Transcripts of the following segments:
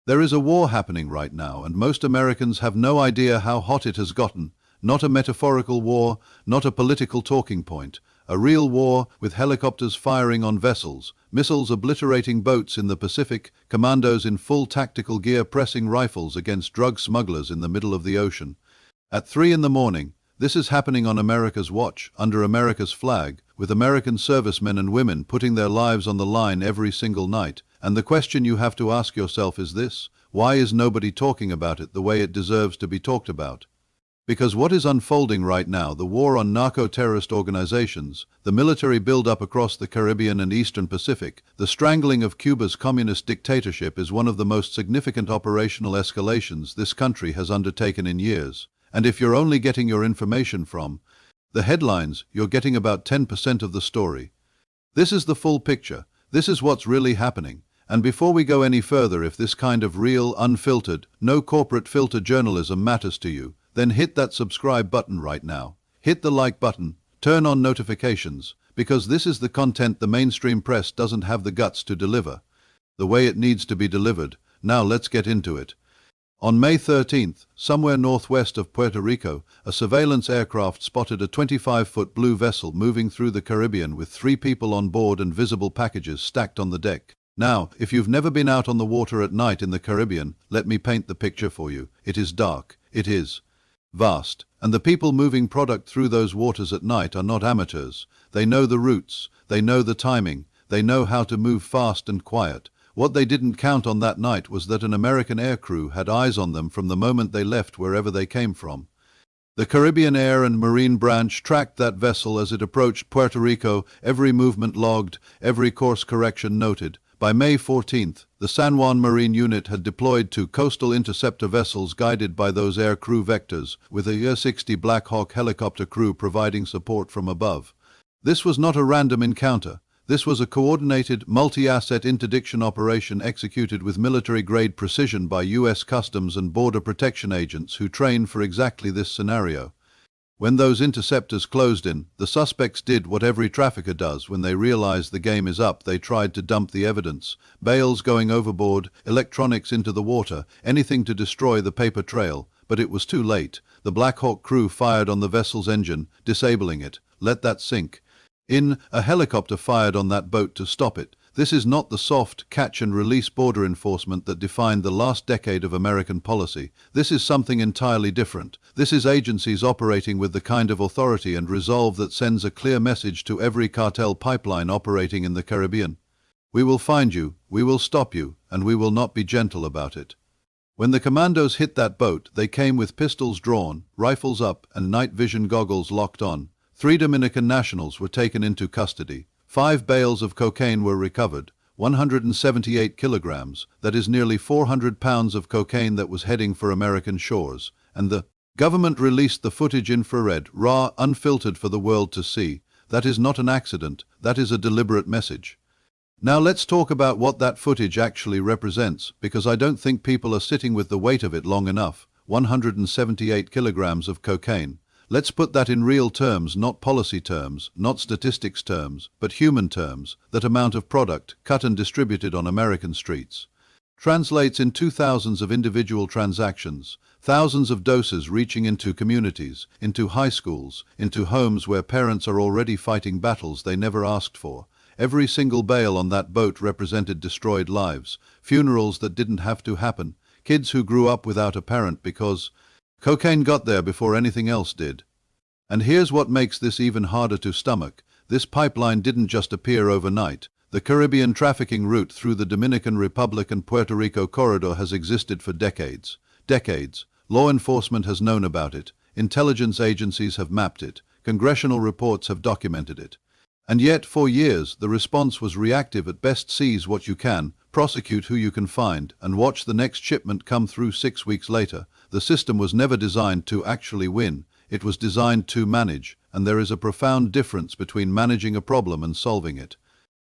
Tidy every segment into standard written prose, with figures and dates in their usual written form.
There is a war happening right now, and most Americans have no idea how hot it has gotten. Not a metaphorical war, not a political talking point. A real war, with helicopters firing on vessels, missiles obliterating boats in the Pacific, commandos in full tactical gear pressing rifles against drug smugglers in the middle of the ocean. At 3 in the morning, this is happening on America's watch, under America's flag, with American servicemen and women putting their lives on the line every single night. And the question you have to ask yourself is this: why is nobody talking about it the way it deserves to be talked about? Because what is unfolding right now, the war on narco-terrorist organizations, the military build-up across the Caribbean and Eastern Pacific, the strangling of Cuba's communist dictatorship, is one of the most significant operational escalations this country has undertaken in years. And if you're only getting your information from the headlines, you're getting about 10% of the story. This is the full picture. This is what's really happening. And before we go any further, if this kind of real, unfiltered, no corporate filter journalism matters to you, then hit that subscribe button right now. Hit the like button, turn on notifications, because this is the content the mainstream press doesn't have the guts to deliver the way it needs to be delivered. Now let's get into it. On May 13th, somewhere northwest of Puerto Rico, a surveillance aircraft spotted a 25-foot blue vessel moving through the Caribbean with 3 people on board and visible packages stacked on the deck. Now, if you've never been out on the water at night in the Caribbean, let me paint the picture for you. It is dark. It is vast. And the people moving product through those waters at night are not amateurs. They know the routes. They know the timing. They know how to move fast and quiet. What they didn't count on that night was that an American aircrew had eyes on them from the moment they left wherever they came from. The Caribbean Air and Marine Branch tracked that vessel as it approached Puerto Rico, every movement logged, every course correction noted. By May 14th, the San Juan Marine Unit had deployed 2 coastal interceptor vessels guided by those air crew vectors, with a U-60 Black Hawk helicopter crew providing support from above. This was not a random encounter. This was a coordinated, multi-asset interdiction operation executed with military-grade precision by U.S. Customs and Border Protection agents who trained for exactly this scenario. When those interceptors closed in, the suspects did what every trafficker does when they realize the game is up. They tried to dump the evidence, bales going overboard, electronics into the water, anything to destroy the paper trail. But it was too late. The Black Hawk crew fired on the vessel's engine, disabling it. Let that sink in. A helicopter fired on that boat to stop it. This is not the soft, catch-and-release border enforcement that defined the last decade of American policy. This is something entirely different. This is agencies operating with the kind of authority and resolve that sends a clear message to every cartel pipeline operating in the Caribbean. We will find you, we will stop you, and we will not be gentle about it. When the Commandos hit that boat, they came with pistols drawn, rifles up, and night vision goggles locked on. 3 Dominican nationals were taken into custody. 5 bales of cocaine were recovered, 178 kilograms, that is nearly 400 pounds of cocaine that was heading for American shores, and the government released the footage infrared, raw, unfiltered for the world to see. That is not an accident, that is a deliberate message. Now let's talk about what that footage actually represents, because I don't think people are sitting with the weight of it long enough. 178 kilograms of cocaine. Let's put that in real terms, not policy terms, not statistics terms, but human terms. That amount of product, cut and distributed on American streets, translates into thousands of individual transactions, thousands of doses reaching into communities, into high schools, into homes where parents are already fighting battles they never asked for. Every single bale on that boat represented destroyed lives, funerals that didn't have to happen, kids who grew up without a parent because cocaine got there before anything else did. And here's what makes this even harder to stomach. This pipeline didn't just appear overnight. The Caribbean trafficking route through the Dominican Republic and Puerto Rico corridor has existed for decades. Decades. Law enforcement has known about it. Intelligence agencies have mapped it. Congressional reports have documented it. And yet, for years, the response was reactive at best: seize what you can, prosecute who you can find, and watch the next shipment come through 6 weeks later. The system was never designed to actually win. It was designed to manage, and there is a profound difference between managing a problem and solving it.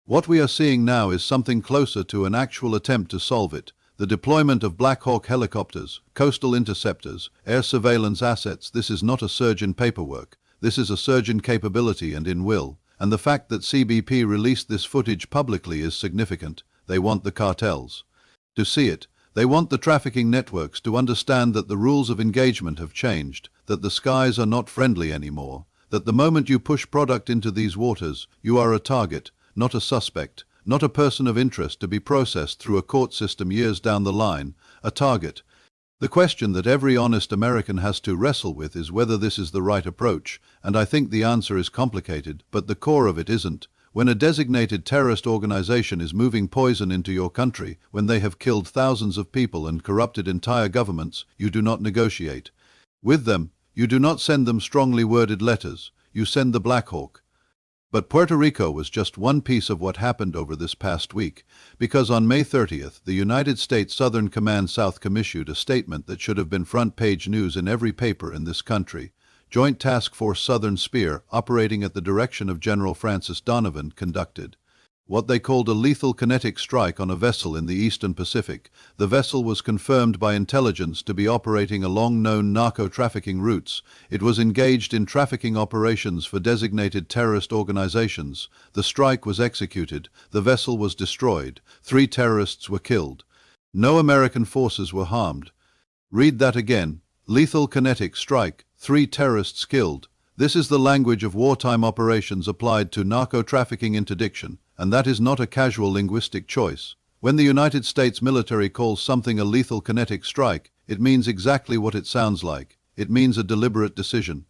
What we are seeing now is something closer to an actual attempt to solve it. The deployment of Black Hawk helicopters, coastal interceptors, air surveillance assets. This is not a surge in paperwork. This is a surge in capability and in will. And the fact that CBP released this footage publicly is significant. They want the cartels to see it. They want the trafficking networks to understand that the rules of engagement have changed, that the skies are not friendly anymore, that the moment you push product into these waters, you are a target, not a suspect, not a person of interest to be processed through a court system years down the line, a target. The question that every honest American has to wrestle with is whether this is the right approach, and I think the answer is complicated, but the core of it isn't. When a designated terrorist organization is moving poison into your country, when they have killed thousands of people and corrupted entire governments, you do not negotiate with them. You do not send them strongly worded letters. You send the Black Hawk. But Puerto Rico was just one piece of what happened over this past week, because on May 30th, the United States Southern Command Southcom issued a statement that should have been front-page news in every paper in this country. Joint Task Force Southern Spear, operating at the direction of General Francis Donovan, conducted what they called a lethal kinetic strike on a vessel in the Eastern Pacific. The vessel was confirmed by intelligence to be operating along known narco-trafficking routes. It was engaged in trafficking operations for designated terrorist organizations. The strike was executed. The vessel was destroyed. 3 terrorists were killed. No American forces were harmed. Read that again. Lethal kinetic strike. 3 terrorists killed. This is the language of wartime operations applied to narco-trafficking interdiction, and that is not a casual linguistic choice. When the United States military calls something a lethal kinetic strike, it means exactly what it sounds like. It means a deliberate decision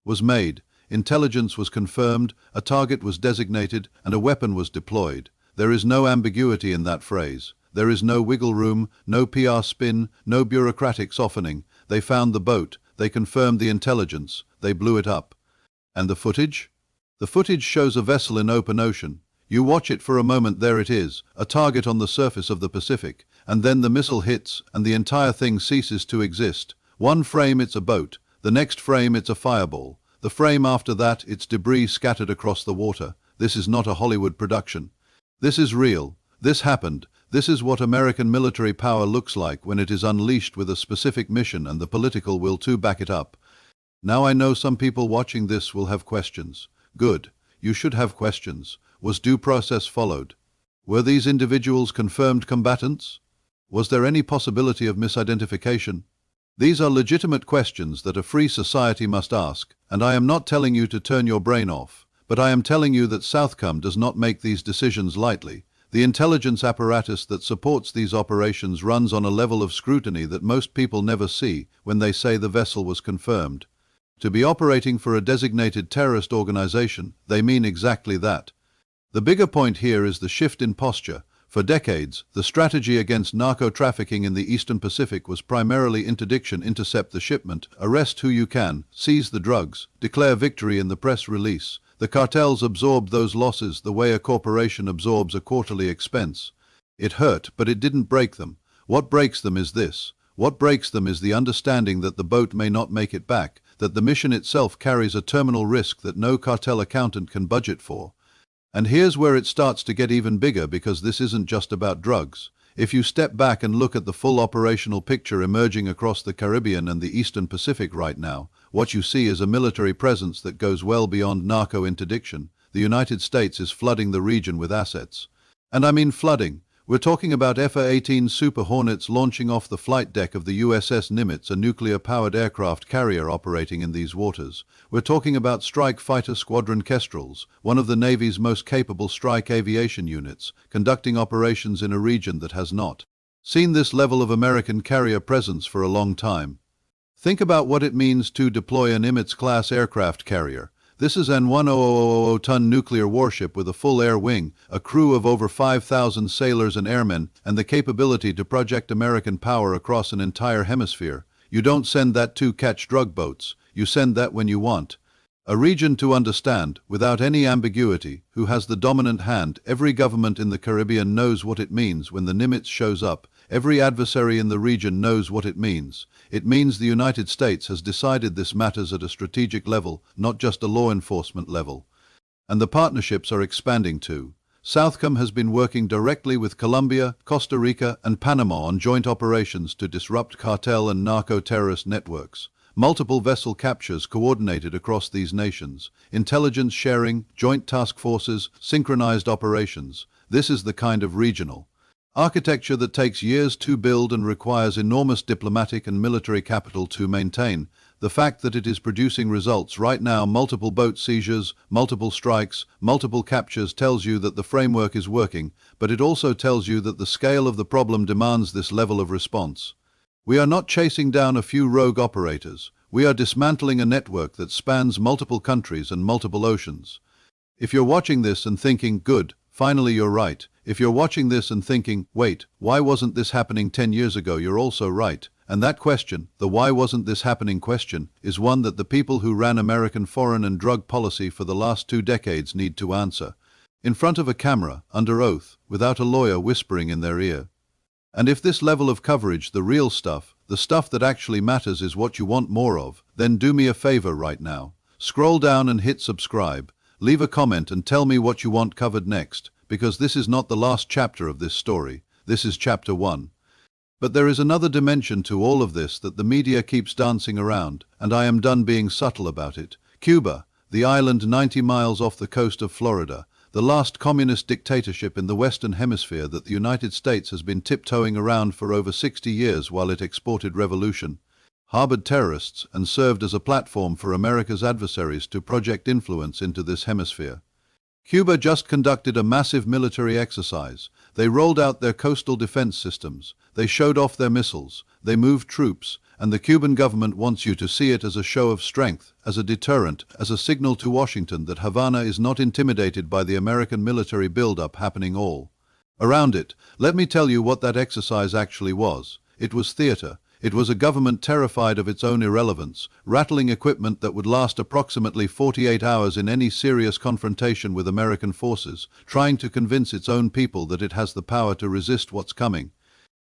was made, intelligence was confirmed, a target was designated, and a weapon was deployed. There is no ambiguity in that phrase. There is no wiggle room, no PR spin, no bureaucratic softening. They found the boat. They confirmed the intelligence. They blew it up. And the footage? The footage shows a vessel in open ocean. You watch it for a moment, there it is, a target on the surface of the Pacific, and then the missile hits and the entire thing ceases to exist. One frame it's a boat, the next frame it's a fireball, the frame after that it's debris scattered across the water. This is not a Hollywood production. This is real. This happened. This is what American military power looks like when it is unleashed with a specific mission and the political will to back it up. Now I know some people watching this will have questions. Good. You should have questions. Was due process followed? Were these individuals confirmed combatants? Was there any possibility of misidentification? These are legitimate questions that a free society must ask, and I am not telling you to turn your brain off, but I am telling you that Southcom does not make these decisions lightly. The intelligence apparatus that supports these operations runs on a level of scrutiny that most people never see when they say the vessel was confirmed. To be operating for a designated terrorist organization, they mean exactly that. The bigger point here is the shift in posture. For decades, the strategy against narco-trafficking in the Eastern Pacific was primarily interdiction, intercept the shipment, arrest who you can, seize the drugs, declare victory in the press release. The cartels absorbed those losses the way a corporation absorbs a quarterly expense. It hurt, but it didn't break them. What breaks them is this. What breaks them is the understanding that the boat may not make it back, that the mission itself carries a terminal risk that no cartel accountant can budget for. And here's where it starts to get even bigger, because this isn't just about drugs. If you step back and look at the full operational picture emerging across the Caribbean and the Eastern Pacific right now, what you see is a military presence that goes well beyond narco-interdiction. The United States is flooding the region with assets. And I mean flooding. We're talking about F-18 Super Hornets launching off the flight deck of the USS Nimitz, a nuclear-powered aircraft carrier operating in these waters. We're talking about Strike Fighter Squadron Kestrels, one of the Navy's most capable strike aviation units, conducting operations in a region that has not seen this level of American carrier presence for a long time. Think about what it means to deploy a Nimitz-class aircraft carrier. This is an 1,000-ton nuclear warship with a full air wing, a crew of over 5,000 sailors and airmen, and the capability to project American power across an entire hemisphere. You don't send that to catch drug boats. You send that when you want a region to understand, without any ambiguity, who has the dominant hand. Every government in the Caribbean knows what it means when the Nimitz shows up. Every adversary in the region knows what it means. It means the United States has decided this matters at a strategic level, not just a law enforcement level. And the partnerships are expanding too. Southcom has been working directly with Colombia, Costa Rica, and Panama on joint operations to disrupt cartel and narco-terrorist networks. Multiple vessel captures coordinated across these nations. Intelligence sharing, joint task forces, synchronized operations. This is the kind of regional Architecture that takes years to build and requires enormous diplomatic and military capital to maintain. The fact that it is producing results right now, multiple boat seizures, multiple strikes, multiple captures, tells you that the framework is working, but it also tells you that the scale of the problem demands this level of response. We are not chasing down a few rogue operators. We are dismantling a network that spans multiple countries and multiple oceans. If you're watching this and thinking, good, finally you're right. If you're watching this and thinking, wait, why wasn't this happening 10 years ago, you're also right. And that question, the why wasn't this happening question, is one that the people who ran American foreign and drug policy for the last 2 decades need to answer. In front of a camera, under oath, without a lawyer whispering in their ear. And if this level of coverage, the real stuff, the stuff that actually matters, is what you want more of, then do me a favor right now. Scroll down and hit subscribe. Leave a comment and tell me what you want covered next, because this is not the last chapter of this story. This is chapter 1. But there is another dimension to all of this that the media keeps dancing around, and I am done being subtle about it. Cuba, the island 90 miles off the coast of Florida, the last communist dictatorship in the Western Hemisphere that the United States has been tiptoeing around for over 60 years while it exported revolution, harbored terrorists, and served as a platform for America's adversaries to project influence into this hemisphere. Cuba just conducted a massive military exercise. They rolled out their coastal defense systems. They showed off their missiles. They moved troops. And the Cuban government wants you to see it as a show of strength, as a deterrent, as a signal to Washington that Havana is not intimidated by the American military buildup happening all around it. Let me tell you what that exercise actually was. It was theater. It was a government terrified of its own irrelevance, rattling equipment that would last approximately 48 hours in any serious confrontation with American forces, trying to convince its own people that it has the power to resist what's coming.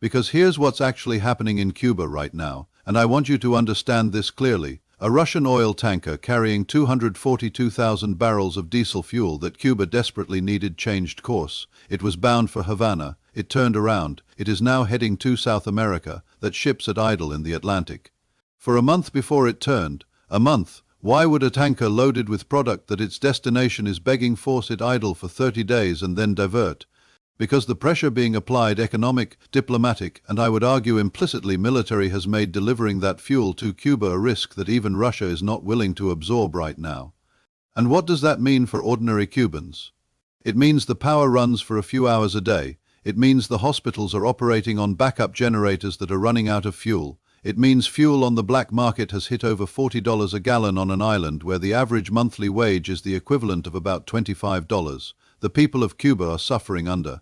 Because here's what's actually happening in Cuba right now, and I want you to understand this clearly. A Russian oil tanker carrying 242,000 barrels of diesel fuel that Cuba desperately needed changed course. It was bound for Havana. It turned around. It is now heading to South America. That ship's at idle in the Atlantic. For a month before it turned. A month. Why would a tanker loaded with product that its destination is begging force it idle for 30 days and then divert? Because the pressure being applied, economic, diplomatic, and I would argue implicitly military, has made delivering that fuel to Cuba a risk that even Russia is not willing to absorb right now. And what does that mean for ordinary Cubans? It means the power runs for a few hours a day. It means the hospitals are operating on backup generators that are running out of fuel. It means fuel on the black market has hit over $40 a gallon on an island where the average monthly wage is the equivalent of about $25. The people of Cuba are suffering under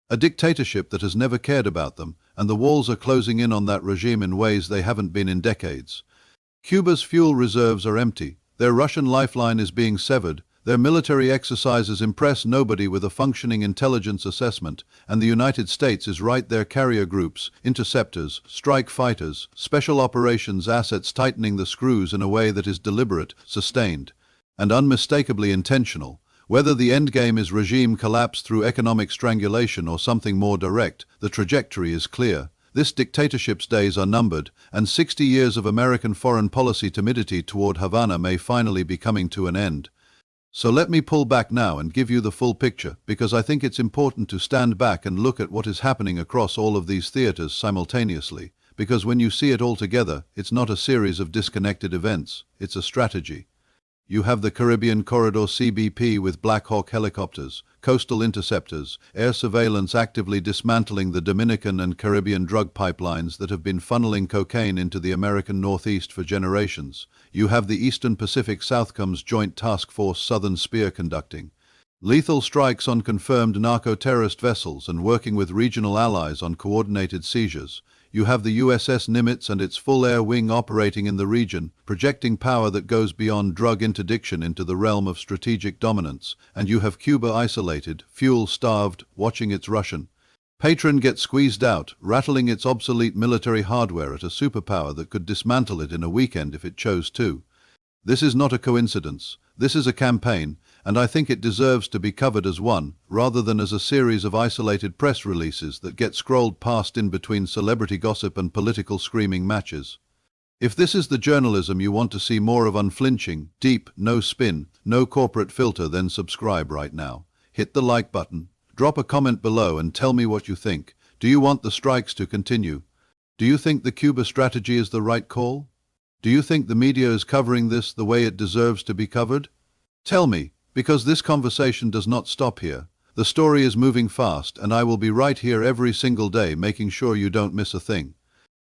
a dictatorship that has never cared about them, and the walls are closing in on that regime in ways they haven't been in decades. Cuba's fuel reserves are empty. Their Russian lifeline is being severed. Their military exercises impress nobody with a functioning intelligence assessment, and the United States is right there. Carrier groups, interceptors, strike fighters, special operations assets tightening the screws in a way that is deliberate, sustained, and unmistakably intentional. Whether the endgame is regime collapse through economic strangulation or something more direct, the trajectory is clear. This dictatorship's days are numbered, and 60 years of American foreign policy timidity toward Havana may finally be coming to an end. So let me pull back now and give you the full picture, because I think it's important to stand back and look at what is happening across all of these theaters simultaneously, because when you see it all together, it's not a series of disconnected events, it's a strategy. You have the Caribbean Corridor CBP with Black Hawk helicopters, coastal interceptors, air surveillance actively dismantling the Dominican and Caribbean drug pipelines that have been funneling cocaine into the American Northeast for generations. You have the Eastern Pacific Southcoms Joint Task Force Southern Spear conducting lethal strikes on confirmed narco-terrorist vessels and working with regional allies on coordinated seizures. You have the USS Nimitz and its full air wing operating in the region, projecting power that goes beyond drug interdiction into the realm of strategic dominance. And you have Cuba isolated, fuel-starved, watching its Russian patron get squeezed out, rattling its obsolete military hardware at a superpower that could dismantle it in a weekend if it chose to. This is not a coincidence. This is a campaign, and I think it deserves to be covered as one, rather than as a series of isolated press releases that get scrolled past in between celebrity gossip and political screaming matches. If this is the journalism you want to see more of, unflinching, deep, no spin, no corporate filter, then subscribe right now. Hit the like button, drop a comment below and tell me what you think. Do you want the strikes to continue? Do you think the Cuba strategy is the right call? Do you think the media is covering this the way it deserves to be covered? Tell me, because this conversation does not stop here. The story is moving fast, and I will be right here every single day making sure you don't miss a thing.